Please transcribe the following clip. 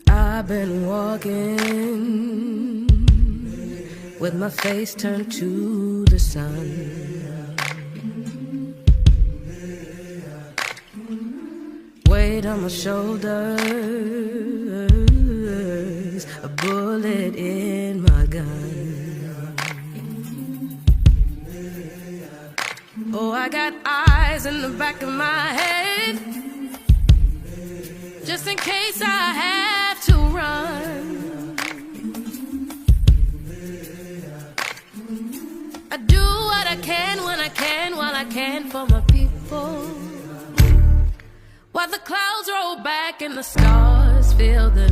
I've been walking with my face turned to the sun. Weight on my shoulders, a bullet in my gun. Oh, I got eyes in the back of my head, just in case I have to run. I do what I can when I can, while I can for my people. While the clouds roll back and the stars fill the